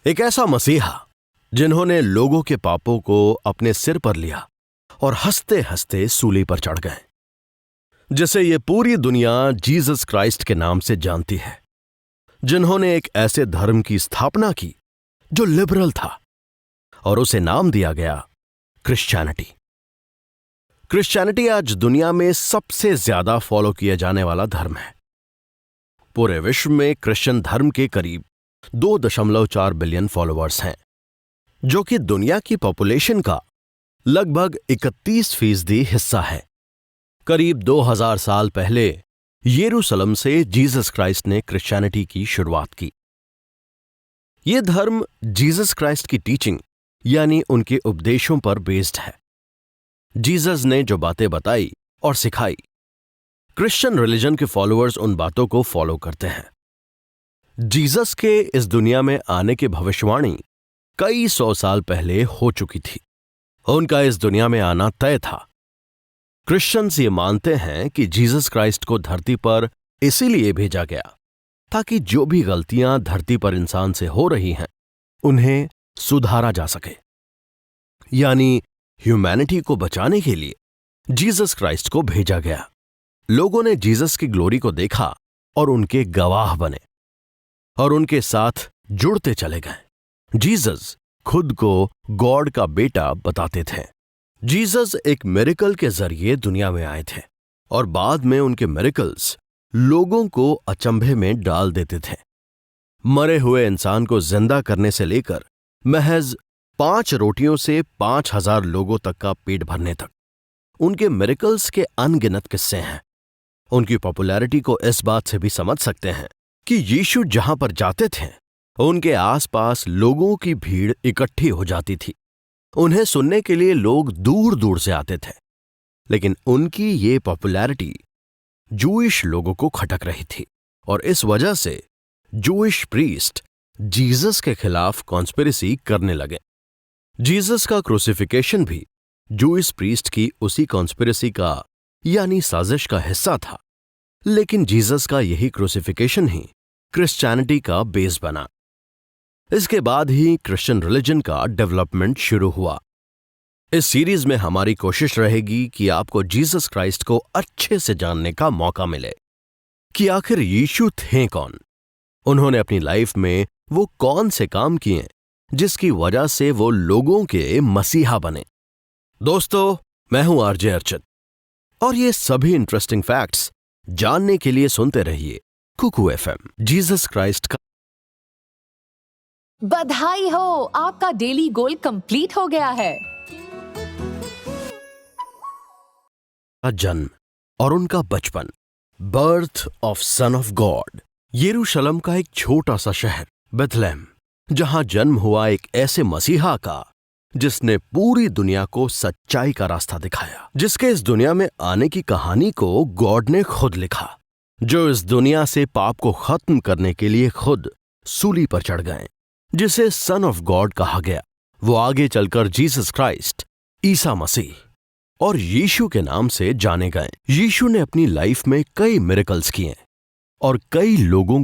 एक ऐसा मसीहा जिन्होंने लोगों के पापों को अपने सिर पर लिया और हंसते हंसते सूली पर चढ़ गए, जिसे ये पूरी दुनिया जीसस क्राइस्ट के नाम से जानती है, जिन्होंने एक ऐसे धर्म की स्थापना की जो लिबरल था और उसे नाम दिया गया क्रिश्चियनिटी। क्रिश्चियनिटी आज दुनिया में सबसे ज्यादा फॉलो किया जाने वाला धर्म है। पूरे विश्व में क्रिश्चियन धर्म के करीब 2.4 बिलियन फॉलोअर्स हैं, जो कि दुनिया की पॉपुलेशन का लगभग 31% हिस्सा है। करीब 2000 साल पहले यरूशलेम से जीसस क्राइस्ट ने क्रिश्चियनिटी की शुरुआत की। यह धर्म जीसस क्राइस्ट की टीचिंग यानी उनके उपदेशों पर बेस्ड है। जीसस ने जो बातें बताई और सिखाई, क्रिश्चियन रिलीजन के फॉलोअर्स उन बातों को फॉलो करते हैं। जीसस के इस दुनिया में आने की भविष्यवाणी कई 100 साल पहले हो चुकी थी। उनका इस दुनिया में आना तय था। क्रिश्चियंस ये मानते हैं कि जीसस क्राइस्ट को धरती पर इसीलिए भेजा गया ताकि जो भी गलतियां धरती पर इंसान से हो रही हैं, उन्हें सुधारा जा सके। यानी ह्यूमैनिटी को बचाने के लिए जीसस क्राइस्ट को भेजा गया। लोगों ने जीसस की ग्लोरी को देखा और उनके गवाह बने और उनके साथ जुड़ते चले गए। जीसस खुद को गॉड का बेटा बताते थे। जीसस एक मिरेकल के जरिए दुनिया में आए थे और बाद में उनके मिरेकल्स लोगों को अचंभे में डाल देते थे। मरे हुए इंसान को जिंदा करने से लेकर महज 5 रोटियों से 5000 लोगों तक का पेट भरने तक उनके मिरेकल्स के अनगिनत किस्से हैं। उनकी पॉपुलैरिटी को इस बात से भी समझ सकते हैं कि यीशु जहां पर जाते थे, उनके आसपास लोगों की भीड़ इकट्ठी हो जाती थी। उन्हें सुनने के लिए लोग दूर दूर से आते थे। लेकिन उनकी ये पॉपुलैरिटी जूइश लोगों को खटक रही थी और इस वजह से जूइश प्रीस्ट जीसस के खिलाफ कॉन्स्पिरेसी करने लगे। जीसस का क्रूसिफिकेशन भी जूइश प्रीस्ट की उसी कॉन्स्पिरेसी का यानी साजिश का हिस्सा था। लेकिन जीसस का यही क्रूसिफिकेशन ही क्रिश्चियनिटी का बेस बना। इसके बाद ही क्रिश्चियन रिलीजन का डेवलपमेंट शुरू हुआ। इस सीरीज में हमारी कोशिश रहेगी कि आपको जीसस क्राइस्ट को अच्छे से जानने का मौका मिले कि आखिर यीशु थे कौन, उन्होंने अपनी लाइफ में वो कौन से काम किए जिसकी वजह से वो लोगों के मसीहा बने। दोस्तों, मैं हूं आरजे अर्चित और ये सभी इंटरेस्टिंग फैक्ट्स जानने के लिए सुनते रहिए कुकू एफएम। जीसस क्राइस्ट का बधाई हो, आपका डेली गोल कंप्लीट हो गया है। जन्म और उनका बचपन, birth of son of God. यरूशलेम का एक छोटा सा शहर बेथलेहम, जहां जन्म हुआ एक ऐसे मसीहा का जिसने पूरी दुनिया को सच्चाई का रास्ता दिखाया, जिसके इस दुनिया में आने की कहानी को गॉड ने खुद लिखा, जो इस दुनिया से पाप को खत्म करने के लिए खुद सूली पर चढ़ गए, जिसे सन ऑफ गॉड कहा गया। वो आगे चलकर जीसस क्राइस्ट, ईसा मसीह और यीशु के नाम से जाने गए। यीशु ने अपनी लाइफ में कई मिरेकल्स किए और कई लोगों